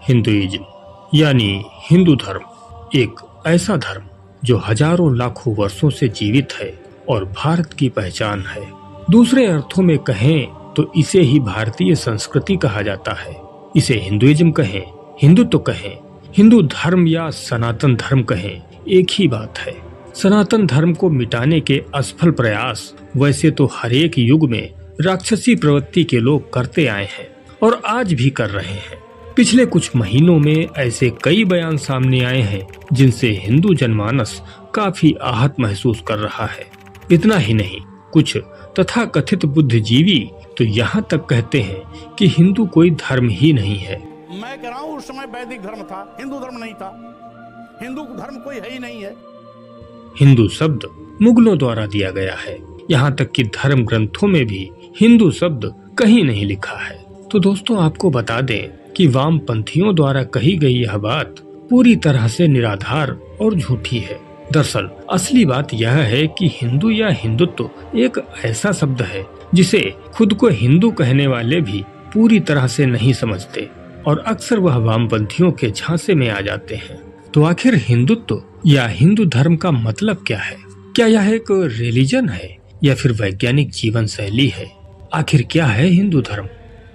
Hinduism यानी हिंदू धर्म एक ऐसा धर्म जो हजारों लाखों वर्षों से जीवित है और भारत की पहचान है। दूसरे अर्थों में कहें तो इसे ही भारतीय संस्कृति कहा जाता है। इसे हिंदुइज्म कहें, हिंदुत्व कहें, हिंदू धर्म या सनातन धर्म कहें, एक ही बात है। सनातन धर्म को मिटाने के असफल प्रयास वैसे तो हर एक युग में राक्षसी प्रवृत्ति के लोग करते आए हैं और आज भी कर रहे हैं। पिछले कुछ महीनों में ऐसे कई बयान सामने आए हैं जिनसे हिंदू जनमानस काफी आहत महसूस कर रहा है। इतना ही नहीं, कुछ तथाकथित बुद्धिजीवी तो यहाँ तक कहते हैं कि हिंदू कोई धर्म ही नहीं है। मैं कह रहा हूँ उस समय वैदिक धर्म था, हिंदू धर्म नहीं था। हिंदू धर्म कोई है ही नहीं है। हिंदू शब्द मुगलों द्वारा दिया गया है। यहाँ तक कि धर्म ग्रंथों में भी हिंदू शब्द कहीं नहीं लिखा है। तो दोस्तों, आपको बता दें कि वामपंथियों द्वारा कही गई यह बात पूरी तरह से निराधार और झूठी है। दरअसल असली बात यह है कि हिंदू या हिंदुत्व एक ऐसा शब्द है जिसे खुद को हिंदू कहने वाले भी पूरी तरह से नहीं समझते और अक्सर वह वामपंथियों के झांसे में आ जाते हैं। तो आखिर हिंदुत्व या हिंदू धर्म का मतलब क्या है? क्या यह एक रिलीजन है या फिर वैज्ञानिक जीवन शैली है? आखिर क्या है हिंदू धर्म?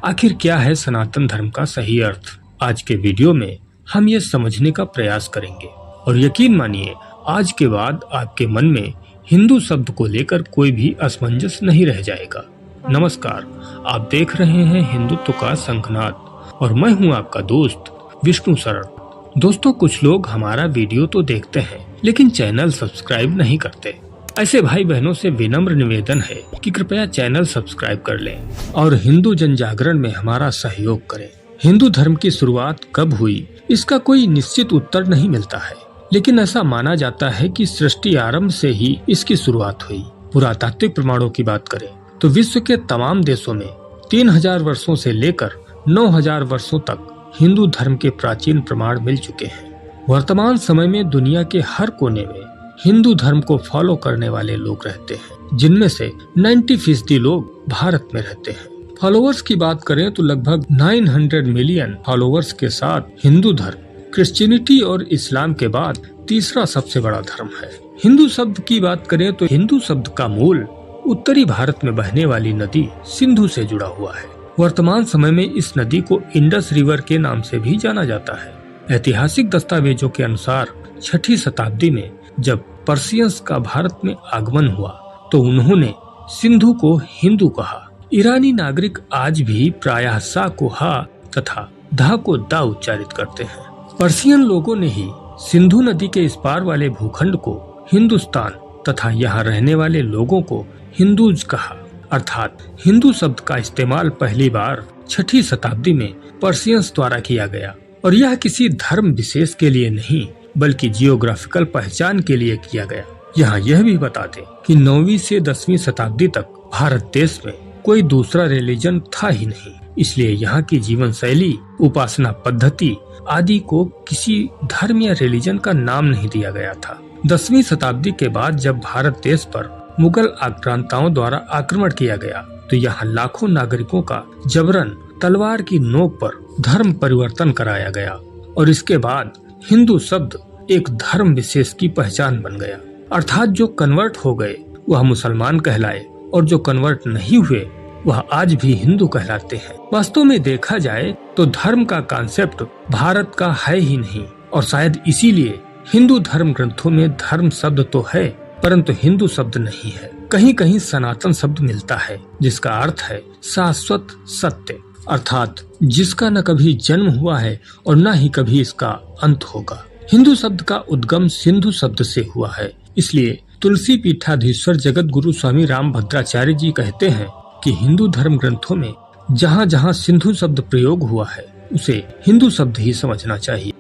आखिर क्या है सनातन धर्म का सही अर्थ? आज के वीडियो में हम ये समझने का प्रयास करेंगे और यकीन मानिए, आज के बाद आपके मन में हिंदू शब्द को लेकर कोई भी असमंजस नहीं रह जाएगा। नमस्कार, आप देख रहे हैं हिंदुत्व का शंखनाद और मैं हूं आपका दोस्त विष्णु शरण। दोस्तों, कुछ लोग हमारा वीडियो तो देखते हैं लेकिन चैनल सब्सक्राइब नहीं करते। ऐसे भाई बहनों से विनम्र निवेदन है कि कृपया चैनल सब्सक्राइब कर लें और हिंदू जन जागरण में हमारा सहयोग करें। हिंदू धर्म की शुरुआत कब हुई, इसका कोई निश्चित उत्तर नहीं मिलता है, लेकिन ऐसा माना जाता है कि सृष्टि आरंभ से ही इसकी शुरुआत हुई। पुरातात्विक प्रमाणों की बात करें तो विश्व के तमाम देशों में 3000 वर्षों से लेकर 9000 वर्षों तक हिंदू धर्म के प्राचीन प्रमाण मिल चुके हैं। वर्तमान समय में दुनिया के हर कोने में हिंदू धर्म को फॉलो करने वाले लोग रहते हैं, जिनमें से 90% लोग भारत में रहते हैं। फॉलोअर्स की बात करें तो लगभग 900 मिलियन फॉलोअर्स के साथ हिंदू धर्म क्रिश्चियनिटी और इस्लाम के बाद तीसरा सबसे बड़ा धर्म है। हिंदू शब्द की बात करें तो हिंदू शब्द का मूल उत्तरी भारत में बहने वाली नदी सिंधु से जुड़ा हुआ है। वर्तमान समय में इस नदी को इंडस रिवर के नाम से भी जाना जाता है। ऐतिहासिक दस्तावेजों के अनुसार 6ठी शताब्दी में जब पर्शियंस का भारत में आगमन हुआ तो उन्होंने सिंधु को हिंदू कहा। ईरानी नागरिक आज भी प्रायः सा को हा तथा धा को दा उच्चारित करते हैं। पर्शियन लोगों ने ही सिंधु नदी के इस पार वाले भूखंड को हिंदुस्तान तथा यहाँ रहने वाले लोगों को हिंदूज कहा। अर्थात हिंदू शब्द का इस्तेमाल पहली बार 6ठी शताब्दी में पर्शियंस द्वारा किया गया और यह किसी धर्म विशेष के लिए नहीं बल्कि जियोग्राफिकल पहचान के लिए किया गया। यहाँ यह भी बता दें कि 9वीं से 10वीं शताब्दी तक भारत देश में कोई दूसरा रिलीजन था ही नहीं, इसलिए यहाँ की जीवन शैली, उपासना पद्धति आदि को किसी धर्म या रिलीजन का नाम नहीं दिया गया था। 10वीं शताब्दी के बाद जब भारत देश पर मुगल आक्रांताओं द्वारा आक्रमण किया गया तो यहाँ लाखों नागरिकों का जबरन तलवार की नोक पर धर्म परिवर्तन कराया गया और इसके बाद हिंदू शब्द एक धर्म विशेष की पहचान बन गया। अर्थात जो कन्वर्ट हो गए वह मुसलमान कहलाए और जो कन्वर्ट नहीं हुए वह आज भी हिंदू कहलाते हैं। वास्तव में देखा जाए तो धर्म का कॉन्सेप्ट भारत का है ही नहीं और शायद इसीलिए हिंदू धर्म ग्रंथों में धर्म शब्द तो है परंतु हिंदू शब्द नहीं है। कहीं कहीं सनातन शब्द मिलता है जिसका अर्थ है शाश्वत सत्य, अर्थात जिसका न कभी जन्म हुआ है और न ही कभी इसका अंत होगा। हिंदू शब्द का उद्गम सिंधु शब्द से हुआ है, इसलिए तुलसी पीठाधीश्वर जगत गुरु स्वामी राम भद्राचार्य जी कहते हैं कि हिंदू धर्म ग्रंथों में जहाँ जहाँ सिंधु शब्द प्रयोग हुआ है उसे हिंदू शब्द ही समझना चाहिए।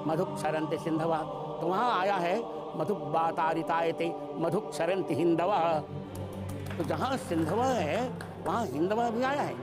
मधुक सरंति सिंधवा, तो वहाँ आया है मधुक बातारितायते मधुक सरंति हिंदवा। तो जहाँ सिंधवा है वहाँ हिंदवा भी आया है।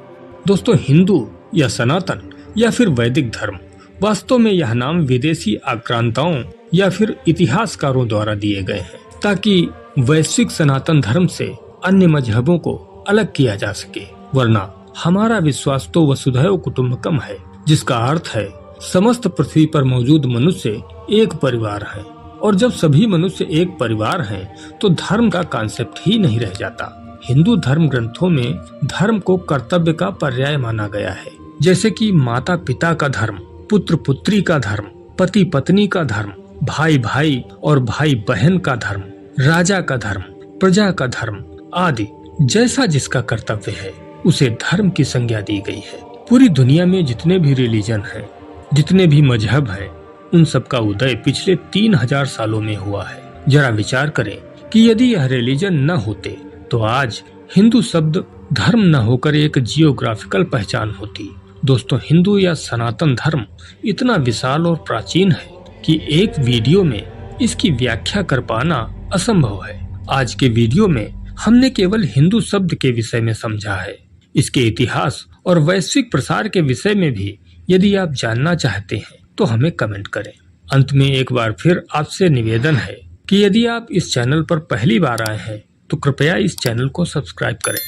दोस्तों, हिंदू या सनातन या फिर वैदिक धर्म, वास्तव में यह नाम विदेशी आक्रांताओं या फिर इतिहासकारों द्वारा दिए गए हैं ताकि वैश्विक सनातन धर्म से अन्य मजहबों को अलग किया जा सके, वरना हमारा विश्वास तो वसुधैव कुटुम्बकम है, जिसका अर्थ है समस्त पृथ्वी पर मौजूद मनुष्य एक परिवार है। और जब सभी मनुष्य एक परिवार हैं, तो धर्म का कॉन्सेप्ट ही नहीं रह जाता। हिंदू धर्म ग्रंथों में धर्म को कर्तव्य का पर्याय माना गया है, जैसे कि माता पिता का धर्म, पुत्र पुत्री का धर्म, पति पत्नी का धर्म, भाई भाई और भाई बहन का धर्म, राजा का धर्म, प्रजा का धर्म आदि। जैसा जिसका कर्तव्य है उसे धर्म की संज्ञा दी गई है। पूरी दुनिया में जितने भी रिलीजन हैं, जितने भी मजहब हैं, उन सब का उदय पिछले 3000 सालों में हुआ है। जरा विचार करें कि यदि यह रिलीजन न होते तो आज हिंदू शब्द धर्म न होकर एक जियोग्राफिकल पहचान होती। दोस्तों, हिंदू या सनातन धर्म इतना विशाल और प्राचीन है कि एक वीडियो में इसकी व्याख्या कर पाना असंभव है। आज के वीडियो में हमने केवल हिंदू शब्द के विषय में समझा है। इसके इतिहास और वैश्विक प्रसार के विषय में भी यदि आप जानना चाहते हैं तो हमें कमेंट करें। अंत में एक बार फिर आपसे निवेदन है कि यदि आप इस चैनल पर पहली बार आए हैं तो कृपया इस चैनल को सब्सक्राइब करें।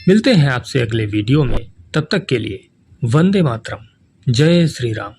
मिलते हैं आपसे अगले वीडियो में, तब तक के लिए वंदे मातरम, जय श्री राम।